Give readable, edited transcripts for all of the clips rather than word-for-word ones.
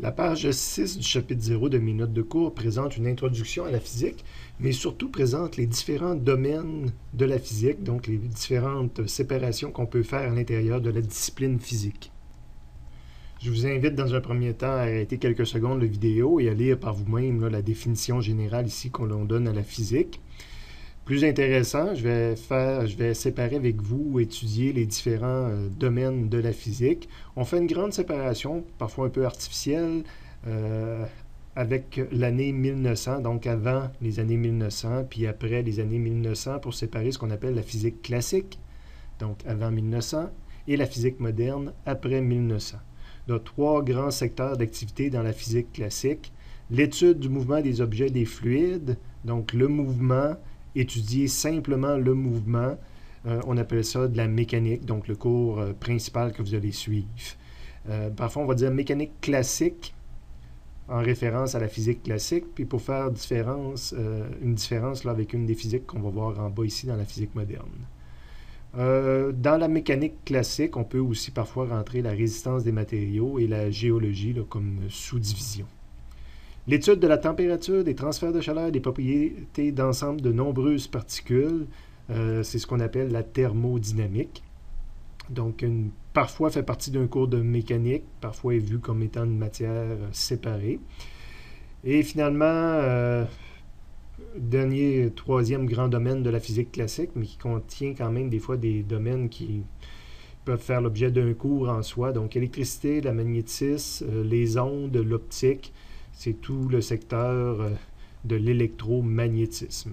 La page 6 du chapitre 0 de mes notes de cours présente une introduction à la physique, mais surtout présente les différents domaines de la physique, donc les différentes séparations qu'on peut faire à l'intérieur de la discipline physique. Je vous invite dans un premier temps à arrêter quelques secondes la vidéo et à lire par vous-même la définition générale ici qu'on donne à la physique. Plus intéressant, je vais séparer avec vous, étudier les différents domaines de la physique. On fait une grande séparation, parfois un peu artificielle, avec l'année 1900, donc avant les années 1900, puis après les années 1900, pour séparer ce qu'on appelle la physique classique, donc avant 1900, et la physique moderne après 1900. Donc, trois grands secteurs d'activité dans la physique classique. L'étude du mouvement des objets et des fluides, donc le mouvement, étudier simplement le mouvement, on appelle ça de la mécanique, donc le cours principal que vous allez suivre. Parfois, on va dire mécanique classique, en référence à la physique classique, puis pour faire une différence là, avec une des physiques qu'on va voir en bas ici dans la physique moderne. Dans la mécanique classique, on peut aussi parfois rentrer la résistance des matériaux et la géologie là, comme sous-division. L'étude de la température, des transferts de chaleur, des propriétés d'ensemble de nombreuses particules, c'est ce qu'on appelle la thermodynamique. Donc, parfois fait partie d'un cours de mécanique, parfois est vu comme étant une matière séparée. Et finalement, troisième grand domaine de la physique classique, mais qui contient quand même des fois des domaines qui peuvent faire l'objet d'un cours en soi. Donc, l'électricité, la magnétisme, les ondes, l'optique, c'est tout le secteur de l'électromagnétisme.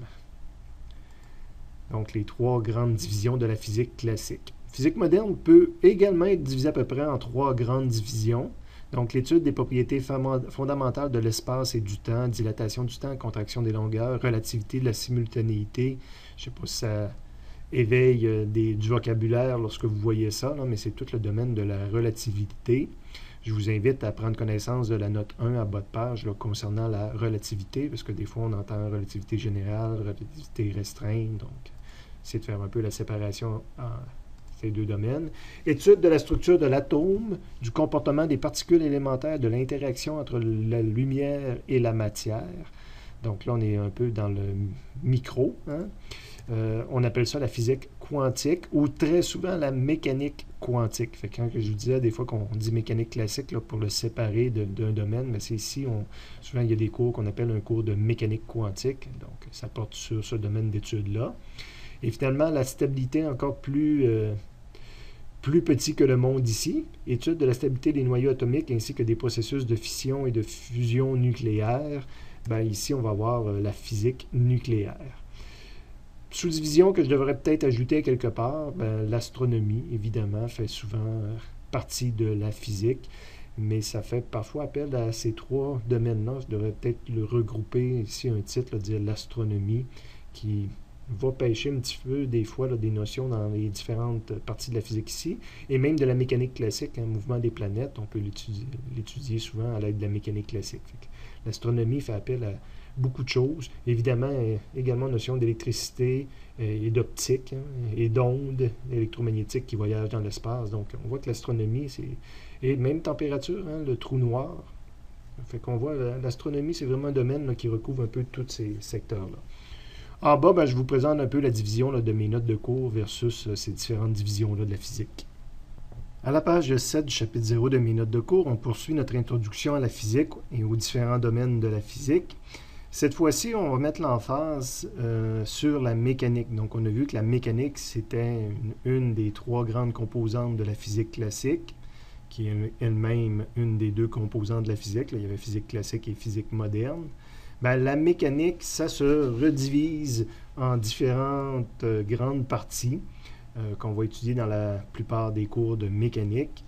Donc, les trois grandes divisions de la physique classique. La physique moderne peut également être divisée à peu près en trois grandes divisions. Donc, l'étude des propriétés fondamentales de l'espace et du temps, dilatation du temps, contraction des longueurs, relativité de la simultanéité. Je ne sais pas si ça éveille du vocabulaire lorsque vous voyez ça, là, mais c'est tout le domaine de la relativité. Je vous invite à prendre connaissance de la note 1 à bas de page là, concernant la relativité, parce que des fois, on entend relativité générale, relativité restreinte. Donc, essayez de faire un peu la séparation en ces deux domaines. Étude de la structure de l'atome, du comportement des particules élémentaires, de l'interaction entre la lumière et la matière. Donc là, on est un peu dans le micro. On appelle ça la physique quantique ou très souvent la mécanique quantique. Fait que quand je vous disais des fois qu'on dit mécanique classique là, pour le séparer d'un domaine, mais c'est ici, souvent il y a des cours qu'on appelle un cours de mécanique quantique. Donc ça porte sur ce domaine d'études-là. Et finalement, la stabilité encore plus petit que le monde ici, étude de la stabilité des noyaux atomiques ainsi que des processus de fission et de fusion nucléaire. Ben, ici, on va voir la physique nucléaire. Sous-division que je devrais peut-être ajouter quelque part, ben, l'astronomie, évidemment, fait souvent partie de la physique, mais ça fait parfois appel à ces trois domaines-là. Je devrais peut-être le regrouper ici, un titre, là, dire l'astronomie, qui va pêcher un petit peu des fois là, des notions dans les différentes parties de la physique ici, et même de la mécanique classique, mouvement des planètes, on peut l'étudier souvent à l'aide de la mécanique classique. L'astronomie fait appel à beaucoup de choses, évidemment également notion d'électricité et d'optique, et d'ondes électromagnétiques qui voyagent dans l'espace. Donc on voit que l'astronomie, et même température, le trou noir. Fait qu'on voit l'astronomie, c'est vraiment un domaine là, qui recouvre un peu tous ces secteurs-là. En bas, ben, je vous présente un peu la division là, de mes notes de cours versus ces différentes divisions-là de la physique. À la page 7 du chapitre 0 de mes notes de cours, on poursuit notre introduction à la physique et aux différents domaines de la physique. Cette fois-ci, on va mettre l'emphase sur la mécanique. Donc, on a vu que la mécanique, c'était une des trois grandes composantes de la physique classique, qui est elle-même une des deux composantes de la physique. Là, il y avait physique classique et physique moderne. Ben, la mécanique, ça se redivise en différentes grandes parties qu'on va étudier dans la plupart des cours de mécanique.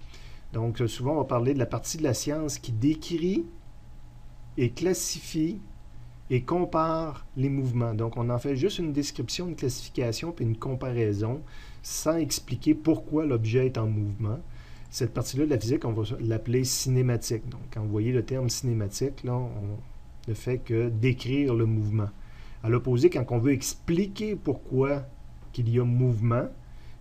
Donc, souvent, on va parler de la partie de la science qui décrit et classifie et compare les mouvements. Donc, on en fait juste une description, une classification puis une comparaison sans expliquer pourquoi l'objet est en mouvement. Cette partie-là de la physique, on va l'appeler cinématique. Donc, quand vous voyez le terme cinématique, là, ne fait que décrire le mouvement. À l'opposé, quand on veut expliquer pourquoi qu'il y a mouvement,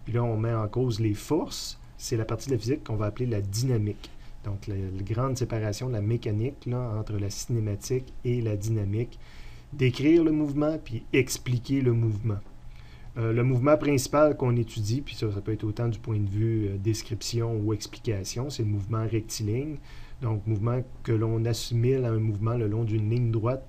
puis là on met en cause les forces, c'est la partie de la physique qu'on va appeler la dynamique. Donc, la grande séparation de la mécanique là, entre la cinématique et la dynamique. Décrire le mouvement, puis expliquer le mouvement. Le mouvement principal qu'on étudie, puis ça peut être autant du point de vue description ou explication, c'est le mouvement rectiligne. Donc, mouvement que l'on assimile à un mouvement le long d'une ligne droite,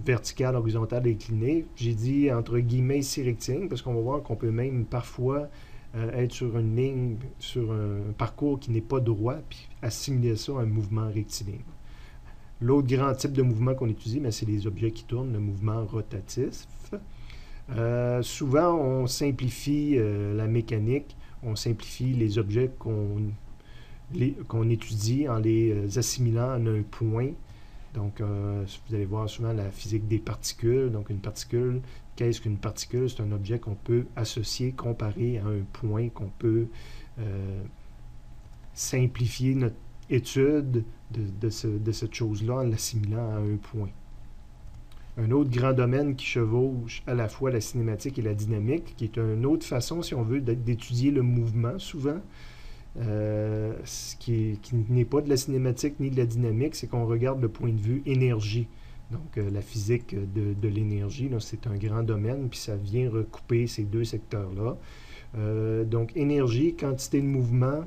verticale, horizontale, inclinée. J'ai dit entre guillemets ici rectiligne, parce qu'on va voir qu'on peut même parfois être sur une ligne, sur un parcours qui n'est pas droit, puis assimiler ça à un mouvement rectiligne. L'autre grand type de mouvement qu'on étudie, c'est les objets qui tournent, le mouvement rotatif. Souvent, on simplifie la mécanique, on simplifie les objets qu'on étudie en les assimilant à un point. Donc, vous allez voir souvent la physique des particules. Donc, une particule, qu'est-ce qu'une particule? C'est un objet qu'on peut associer, comparer à un point, qu'on peut simplifier notre étude de cette chose-là en l'assimilant à un point. Un autre grand domaine qui chevauche à la fois la cinématique et la dynamique, qui est une autre façon, si on veut, d'étudier le mouvement souvent, ce qui n'est pas de la cinématique ni de la dynamique, c'est qu'on regarde le point de vue énergie. Donc, la physique de l'énergie, c'est un grand domaine, puis ça vient recouper ces deux secteurs-là. Donc, énergie, quantité de mouvement,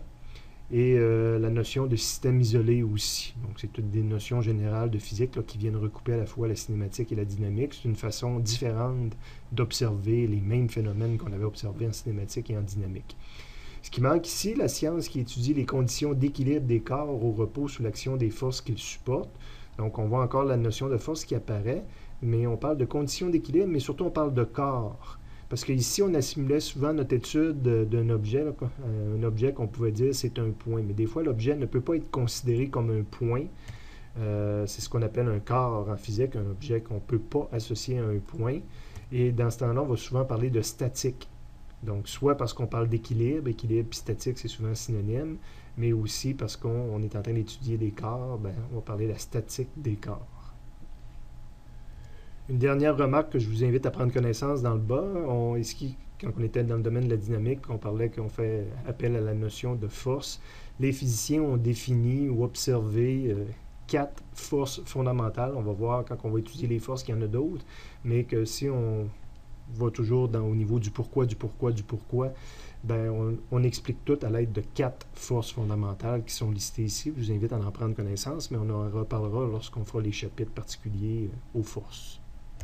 et la notion de système isolé aussi. Donc, c'est toutes des notions générales de physique là, qui viennent recouper à la fois la cinématique et la dynamique. C'est une façon différente d'observer les mêmes phénomènes qu'on avait observés en cinématique et en dynamique. Ce qui manque ici, la science qui étudie les conditions d'équilibre des corps au repos sous l'action des forces qu'ils supportent. Donc, on voit encore la notion de force qui apparaît, mais on parle de conditions d'équilibre, mais surtout on parle de corps. Parce qu'ici, on assimilait souvent notre étude d'un objet, là, un objet qu'on pouvait dire c'est un point. Mais des fois, l'objet ne peut pas être considéré comme un point. C'est ce qu'on appelle un corps en physique, un objet qu'on ne peut pas associer à un point. Et dans ce temps-là, on va souvent parler de statique. Donc, soit parce qu'on parle d'équilibre, équilibre et statique, c'est souvent synonyme, mais aussi parce qu'on est en train d'étudier des corps, on va parler de la statique des corps. Une dernière remarque que je vous invite à prendre connaissance dans le bas, quand on était dans le domaine de la dynamique, on parlait qu'on fait appel à la notion de force, les physiciens ont défini ou observé 4 forces fondamentales. On va voir quand on va étudier les forces qu'il y en a d'autres, mais que si on va toujours au niveau du pourquoi, on explique tout à l'aide de 4 forces fondamentales qui sont listées ici. Je vous invite à en prendre connaissance, mais on en reparlera lorsqu'on fera les chapitres particuliers aux forces.